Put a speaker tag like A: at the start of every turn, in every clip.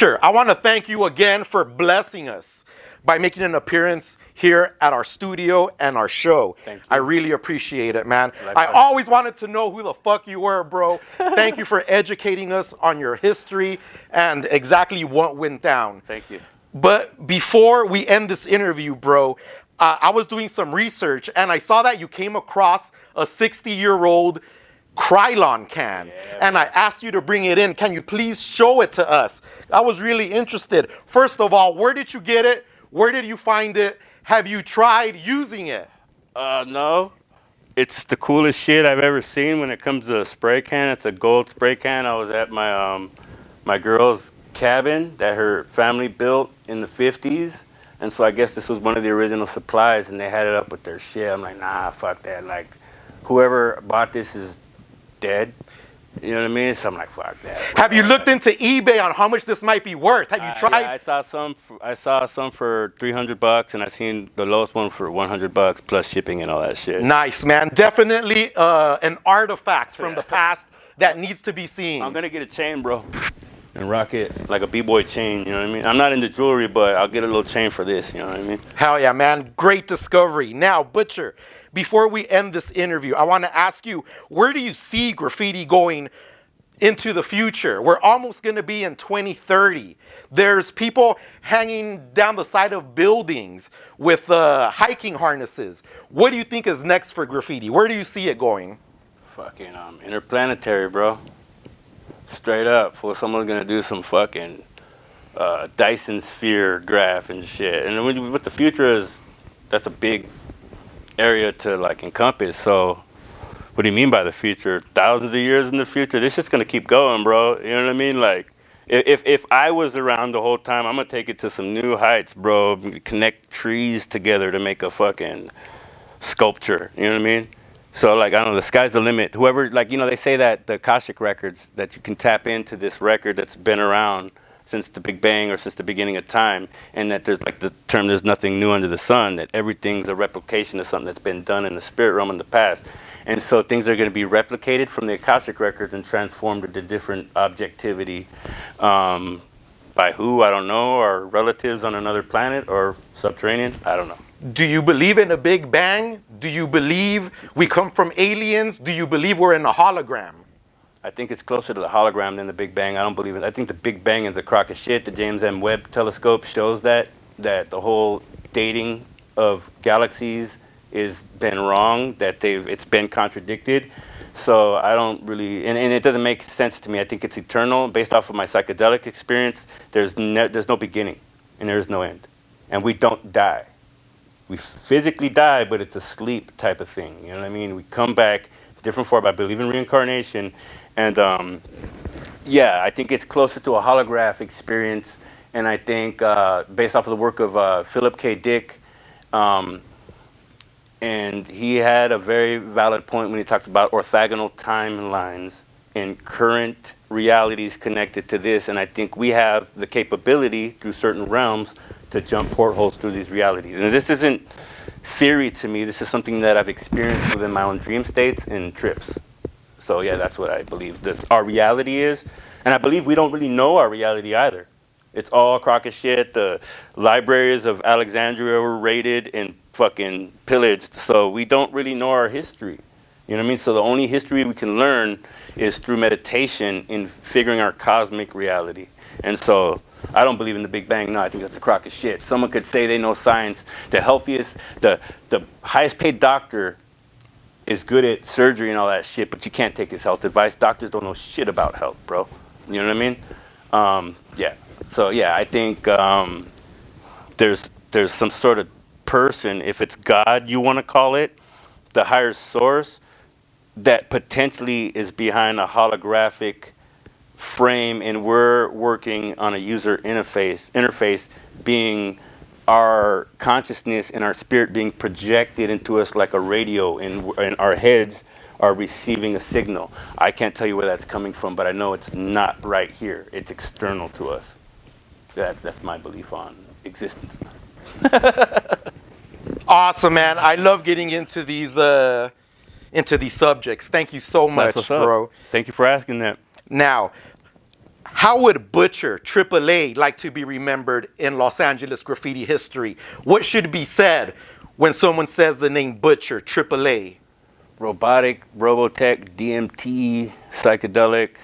A: Butcher, I want to thank you again for blessing us by making an appearance here at our studio and our show.
B: Thank you.
A: I really appreciate it, man.
B: Likewise.
A: I always wanted to know who the fuck you were, bro. Thank you for educating us on your history and exactly what went down.
B: Thank you.
A: But before we end this interview, bro, I was doing some research and I saw that you came across a 60-year-old Krylon can.
B: Yeah,
A: and I asked you to bring it in. Can you please show it to us? I was really interested. First of all, where did you get it? Where did you find it? Have you tried using it?
B: No. It's the coolest shit I've ever seen when it comes to a spray can. It's a gold spray can. I was at my my girl's cabin that her family built in the 50s. And so I guess this was one of the original supplies, and they had it up with their shit. I'm like, nah, fuck that. Like, whoever bought this is dead. You know what I mean? So I'm like, fuck that.
A: Have you looked into eBay on how much this might be worth? Have you tried?
B: Yeah, I saw some for $300, and I seen the lowest one for $100 plus shipping and all that shit.
A: Nice, man. Definitely an artifact from the past that needs to be seen.
B: I'm gonna get a chain, bro, and rock it like a b-boy chain. You know what I mean? I'm not into jewelry, but I'll get a little chain for this. You know what I mean?
A: Hell yeah, man. Great discovery. Now, Butcher, before we end this interview, I want to ask you, where do you see graffiti going into the future? We're almost going to be in 2030. There's people hanging down the side of buildings with hiking harnesses. What do you think is next for graffiti? Where do you see it going?
B: Fucking interplanetary, bro. Straight up. For someone's gonna do some fucking Dyson sphere graph and shit. And what the future is, that's a big area to like encompass. So what do you mean by the future? Thousands of years in the future? This shit's gonna keep going, bro. You know what I mean? Like, if I was around the whole time, I'm gonna take it to some new heights, bro. Connect trees together to make a fucking sculpture. You know what I mean? So, like, I don't know, the sky's the limit. Whoever, like, you know, they say that the Akashic records, that you can tap into this record that's been around since the Big Bang or since the beginning of time, and that there's, like, the term, there's nothing new under the sun, that everything's a replication of something that's been done in the spirit realm in the past. And so things are going to be replicated from the Akashic records and transformed into different objectivity. By who? I don't know. Or relatives on another planet or subterranean? I don't know.
A: Do you believe in a Big Bang? Do you believe we come from aliens? Do you believe we're in a hologram?
B: I think it's closer to the hologram than the Big Bang. I don't believe it. I think the Big Bang is a crock of shit. The James M. Webb telescope shows that the whole dating of galaxies is been wrong, that it's been contradicted. So I don't really, and it doesn't make sense to me. I think it's eternal. Based off of my psychedelic experience, there's no beginning and there is no end. And we don't die. We physically die, but it's a sleep type of thing. You know what I mean? We come back different form. I believe in reincarnation. And yeah, I think it's closer to a holograph experience. And I think based off of the work of Philip K. Dick, and he had a very valid point when he talks about orthogonal timelines and current realities connected to this. And I think we have the capability through certain realms to jump portholes through these realities. And this isn't theory to me. This is something that I've experienced within my own dream states and trips. So yeah, that's what I believe our reality is. And I believe we don't really know our reality either. It's all a crock of shit. The libraries of Alexandria were raided and fucking pillaged. So we don't really know our history. You know what I mean? So the only history we can learn is through meditation in figuring our cosmic reality. And so I don't believe in the Big Bang. No, I think that's a crock of shit. Someone could say they know science. The healthiest, the highest paid doctor is good at surgery and all that shit, but you can't take his health advice. Doctors don't know shit about health, bro. You know what I mean? Yeah. So yeah, I think there's some sort of person, if it's God you want to call it, the higher source, that potentially is behind a holographic frame, and we're working on a user interface being our consciousness and our spirit being projected into us like a radio, and our heads are receiving a signal. I can't tell you where that's coming from, but I know it's not right here. It's external to us. That's my belief on existence.
A: Awesome, man. I love getting into these subjects. Thank you so much, bro.
B: Thank you for asking that.
A: Now, How would Butcher AAA like to be remembered in Los Angeles graffiti history? What should be said when someone says the name Butcher AAA?
B: Robotic, Robotech, DMT, psychedelic,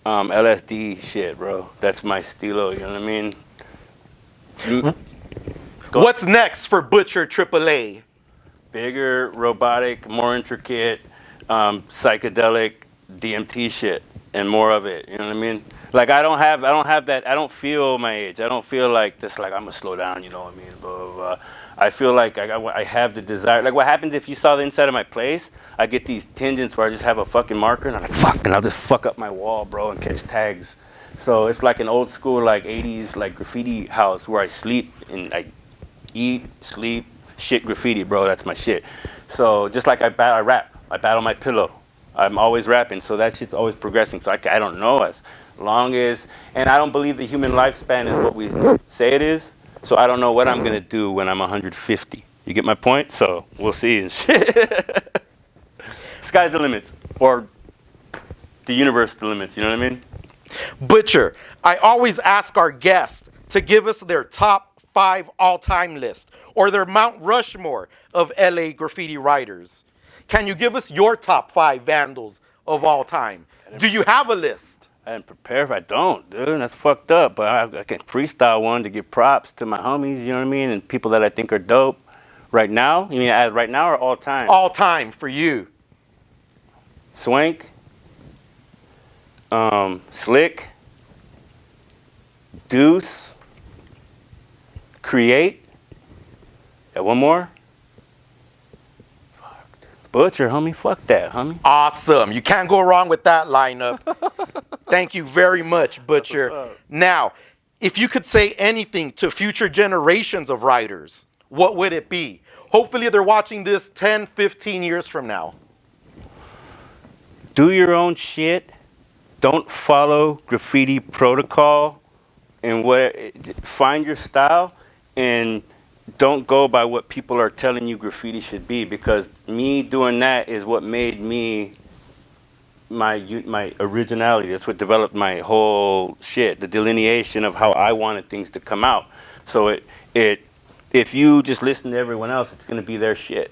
B: LSD shit, bro. That's my stilo, you know what I mean?
A: What's next for Butcher AAA?
B: Bigger, robotic, more intricate, psychedelic, DMT shit, and more of it. You know what I mean? Like I don't have that. I don't feel my age. I don't feel like this. Like I'm gonna slow down. You know what I mean? Blah, blah, blah. I feel like I have the desire. Like what happens if you saw the inside of my place? I get these tangents where I just have a fucking marker and I'm like fuck, and I'll just fuck up my wall, bro, and catch tags. So it's like an old school like 80s like graffiti house where I sleep and I eat, sleep, shit graffiti, bro. That's my shit. So just like I rap. I battle my pillow. I'm always rapping, so that shit's always progressing. So I don't know as long as, and I don't believe the human lifespan is what we say it is. So I don't know what I'm gonna do when I'm 150. You get my point? So we'll see and shit. Sky's the limits, or the universe the limits. You know what I mean?
A: Butcher, I always ask our guests to give us their top 5 all-time list or their Mount Rushmore of LA graffiti writers. Can you give us your top 5 Vandals of all time? Do you have a list?
B: I didn't prepare if I don't, dude. That's fucked up. But I can freestyle one to give props to my homies, you know what I mean? And people that I think are dope. Right now? You mean right now or all time?
A: All time for you.
B: Swank. Slick. Deuce. Create. Got one more? Butcher, homie. Fuck that, homie.
A: Awesome. You can't go wrong with that lineup. Thank you very much, Butcher. Now, if you could say anything to future generations of writers, what would it be? Hopefully they're watching this 10, 15 years from now.
B: Do your own shit. Don't follow graffiti protocol. And find your style and don't go by what people are telling you graffiti should be, because me doing that is what made me my originality. That's what developed my whole shit, the delineation of how I wanted things to come out. So if you just listen to everyone else, it's gonna be their shit.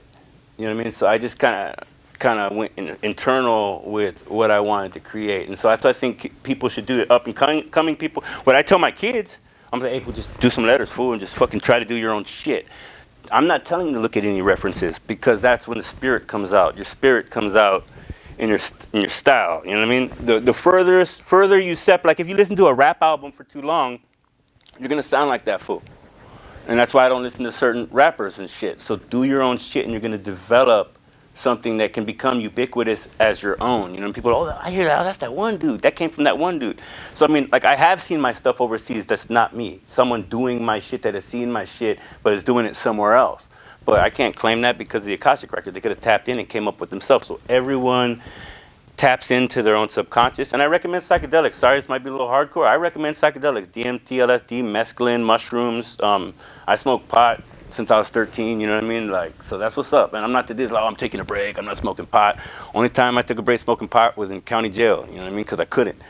B: You know what I mean? So I just kind of went internal with what I wanted to create, and so that's what I think people should do. Up and coming people. What I tell my kids, I'm like, hey, fool, just do some letters, fool, and just fucking try to do your own shit. I'm not telling you to look at any references, because that's when the spirit comes out. Your spirit comes out in your style. You know what I mean? The further you step, like if you listen to a rap album for too long, you're gonna sound like that fool. And that's why I don't listen to certain rappers and shit. So do your own shit, and you're gonna develop something that can become ubiquitous as your own. You know, people, oh, I hear that, oh, that's that one dude. That came from that one dude. So, I mean, like, I have seen my stuff overseas that's not me. Someone doing my shit that has seen my shit, but is doing it somewhere else. But I can't claim that because of the Akashic Records. They could have tapped in and came up with themselves. So everyone taps into their own subconscious. And I recommend psychedelics. Sorry, this might be a little hardcore. I recommend psychedelics. DMT, LSD, mescaline, mushrooms. I smoke pot since I was 13, you know what I mean? Like, so that's what's up. And I'm not to this, oh, I'm taking a break, I'm not smoking pot. Only time I took a break smoking pot was in county jail, you know what I mean? Because I couldn't.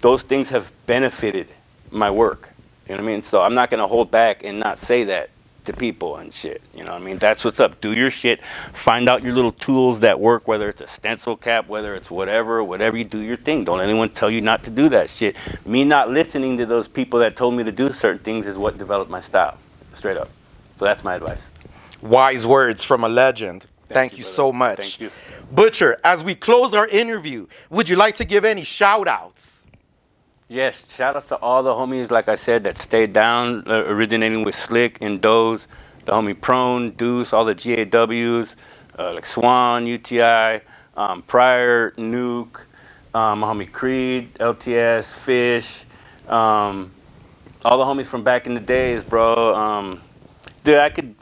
B: Those things have benefited my work, you know what I mean? So I'm not going to hold back and not say that to people and shit, you know what I mean? That's what's up. Do your shit. Find out your little tools that work, whether it's a stencil cap, whether it's whatever you do your thing. Don't let anyone tell you not to do that shit. Me not listening to those people that told me to do certain things is what developed my style. Straight up. So that's my advice.
A: Wise words from a legend. Thank you so much.
B: Thank you.
A: Butcher, as we close our interview, would you like to give any shout outs?
B: Yes, shout outs to all the homies, like I said, that stayed down, originating with Slick and Doze, the homie Prone, Deuce, all the GAWs, like Swan, UTI, Pryor, Nuke, my homie Creed, LTS, Fish, all the homies from back in the days, bro. Dude, I could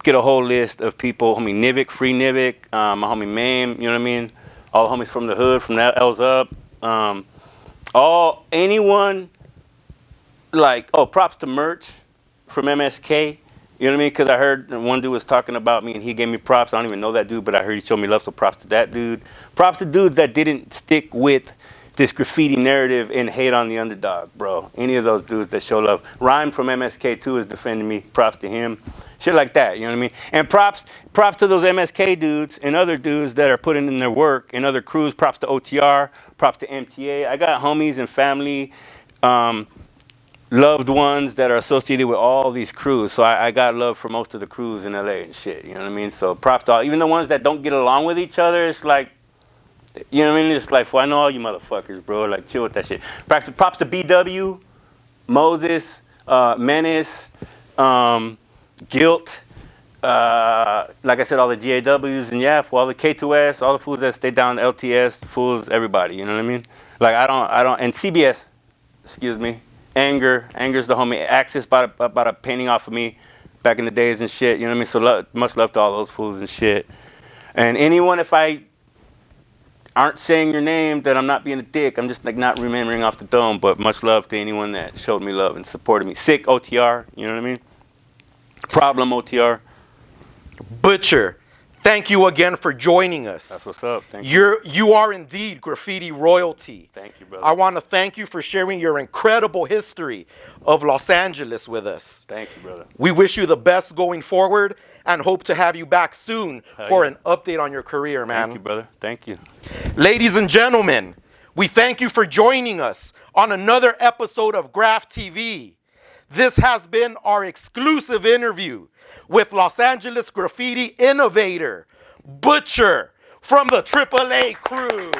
B: get a whole list of people. Homie Nivik, Free Nivik, my homie Mame, you know what I mean? All the homies from the hood, from the L's up. Anyone, like, props to Merch from MSK. You know what I mean? Because I heard one dude was talking about me and he gave me props. I don't even know that dude, but I heard he showed me love, so props to that dude. Props to dudes that didn't stick with this graffiti narrative and hate on the underdog, bro. Any of those dudes that show love. Rhyme from MSK2 is defending me. Props to him. Shit like that, you know what I mean? And props to those MSK dudes and other dudes that are putting in their work and other crews. Props to OTR. Props to MTA. I got homies and family, loved ones that are associated with all these crews. So I got love for most of the crews in LA and shit, you know what I mean? So props to all, even the ones that don't get along with each other, it's like, you know what I mean? It's like, well, I know all you motherfuckers, bro. Like, chill with that shit. Props to BW, Moses, Menace, Guilt, like I said, all the GAWs, and yeah, for all the K2S, all the fools that stay down, LTS, fools, everybody, you know what I mean? Like, I don't, and CBS, excuse me, Anger's the homie. Axis bought a painting off of me back in the days and shit, you know what I mean? So much love to all those fools and shit. And anyone, if I aren't saying your name, that I'm not being a dick. I'm just like not remembering off the dome, but much love to anyone that showed me love and supported me. Sick OTR, you know what I mean? Problem OTR.
A: Butcher, thank you again for joining us.
B: That's what's up. Thank you.
A: You are indeed graffiti royalty.
B: Thank you, brother.
A: I want to thank you for sharing your incredible history of Los Angeles with us.
B: Thank you, brother.
A: We wish you the best going forward and hope to have you back soon for an update on your career, man.
B: Thank you, brother. Thank you.
A: Ladies and gentlemen, we thank you for joining us on another episode of GRAFFTV. This has been our exclusive interview with Los Angeles graffiti innovator, Butcher, from the AAA crew.